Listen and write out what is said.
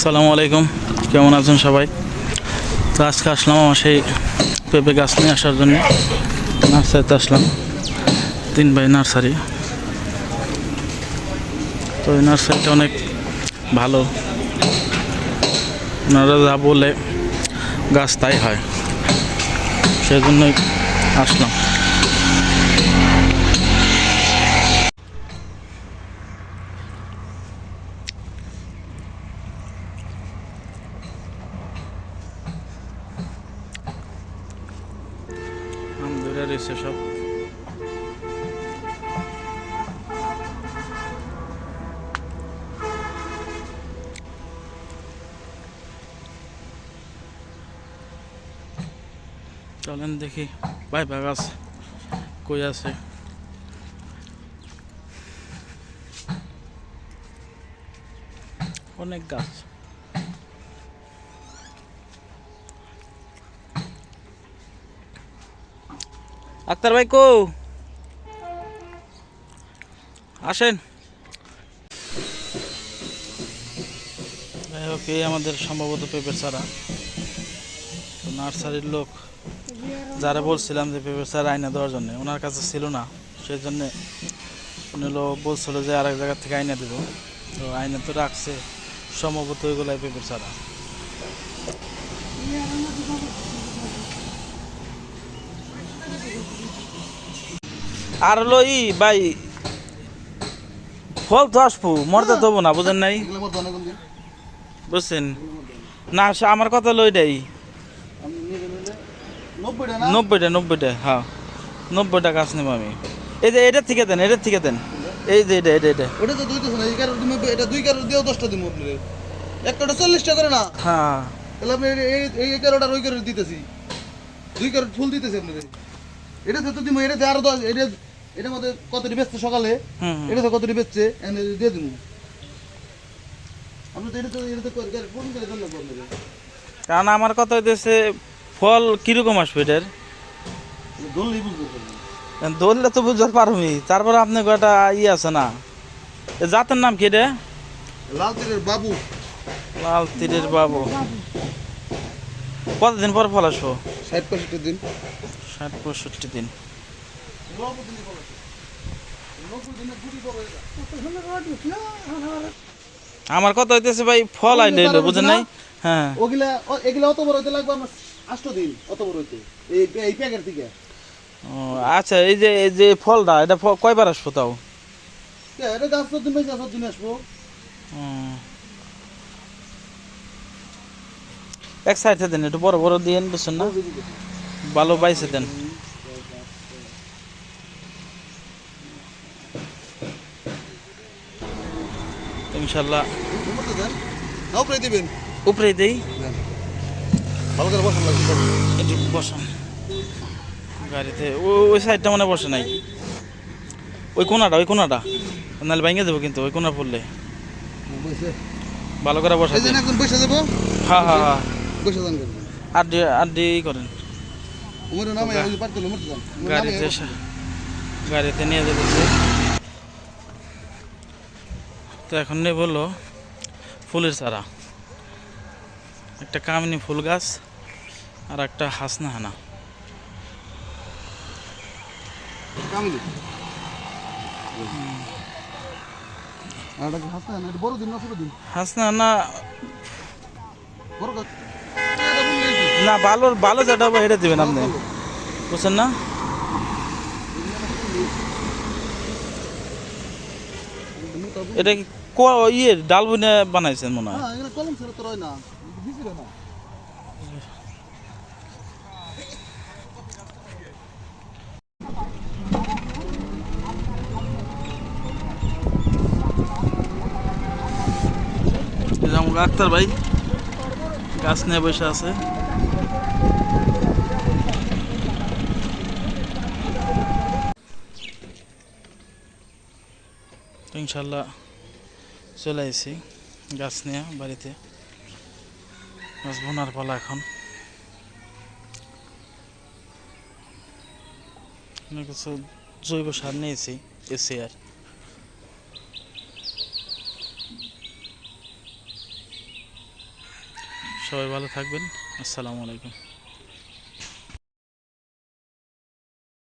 আসসালামু আলাইকুম, কেমন আছেন সবাই? তো আজকে আসলাম আমার সেই পেঁপে গাছ নিয়ে আসার জন্য নার্সারিতে আসলাম। 3 বাই নার্সারি। তো এই নার্সারিটা অনেক ভালো, ওনারা যা বলে গাছ তাই হয়, সেই জন্যই আসলাম। আম ধরে রয়েছে সব। চলেন দেখি পাইপা গাছ কই আছে। অনেক গাছ। আক্তার ভাই কো আসেন। যাই হোক, এই আমাদের সম্ভবত পেঁপের চারা। তো নার্সারির লোক যারা বলছিলাম যে পেঁপের চারা আইনা দেওয়ার জন্য, ওনার কাছে ছিল না, সেই জন্যে উনি লোক বলছিল যে আরেক জায়গার থেকে আইনা দেবো। তো আইনা তো রাখছে, সম্ভবত ওইগুলাই পেঁপের চারা। আর হলো ভাই, ফল তো আসবো, মরতে তো হবো না, বুঝেন নাই? বুঝছেন না? আমার কথা হলো ওইটাই, 90টা, হ্যাঁ 90টা গাছ নেবো আমি। এই যে এটার থেকে দেন, এটার থেকে দেন। এই যে এটা ওটা তো দুইটা না, এই কারণে তুমি এটা দুই কারণে দিও 10টা দিমু আপনারে। একটা 40টা করে না, হ্যাঁ। তাহলে আপনি এই কারণটা ওই কারণে দিতেছি, দুই কারণ ফুল দিতেছি আপনারে। এটা তো দিমু, এটা আরো 10, এটার মধ্যে কতটি বেচছে সকালে, এটা তো কতটি বেচছে এনে দিয়ে দিমু। আপনি তো এটা তো ফোন করে দেন না আপনারে। কারণ আমার কথা হইতেছে, ফল কিরকম আসবে এটার? ধরলেই বুঝতে পারবেন। ধরলে তো বুঝতে পারবি, তারপরে আপনার একটা আছে না, জাতের নাম কি এটা? লাল তীরের বাবু। লাল তীরের বাবু। কতদিন পর ফল আসবো? 60-65 দিন। 60-65 দিন। আমার কথা হইতেছে ভাই, ফল আইলে হইলো, বুঝেন নাই? হ্যাঁ, এগুলা অত বড় হইতে লাগবে আমার 8 দিন, অত বড় হইতে এই প্যাকেট থেকে। ও আচ্ছা, এই যে ফলটা, এটা কয়বার আসবো তাও? এটা গাছ তো দিন বেশি, 7 দিন আসবো। এক সাইডে দেন, একটু বড় বড় দিন, বুঝছেন না? ভালো পাইছে দেন। ইনশাল্লাহ উপরে দিবেন, উপরে দেই। ভালো করে বসান লাগবে। একটু বসান গাড়িতে, ওই সাইডটা মানে বসে নাই, ওই কোনাটা নাহলে ভেঙে দেবো, কিন্তু ওই কোনা পড়লে ভালো করে বসা দেন। একদম বসে যাবো। হ্যাঁ হ্যাঁ হ্যাঁ, বসে যান করেন আড্ডি করেন। উমরে নামে ওই পারতে উমরে যান গাড়িতে নিয়ে যাবো। তো এখন নিয়ে বললো ফুলের চারা, একটা কামিনী ফুল গাছ আর একটা হাসনাহানা। কামিনি আর এটা হাসনা এটা বড় দিন না, ছোট দিন? হাসনাহানা বড় গাছ না, ভালো ভালো যেটা হবে এটা দেবেন আপনি, বুঝছেন না? এটা কি ডাল বুনে বানাইছেন মনে হয়? এগুলো কলম ছিল তো রয় না, দিছিল না। যেমন আক্তার ভাই গাছ নিয়ে বসে আছে। তো ইনশাল্লাহ চলে আসি গাছ নিয়ে বাড়িতে। গাছ বোনার পালা এখন। অনেক কিছু জৈব সার নিয়েছি, আর সবাই ভালো থাকবেন। আসসালামু আলাইকুম।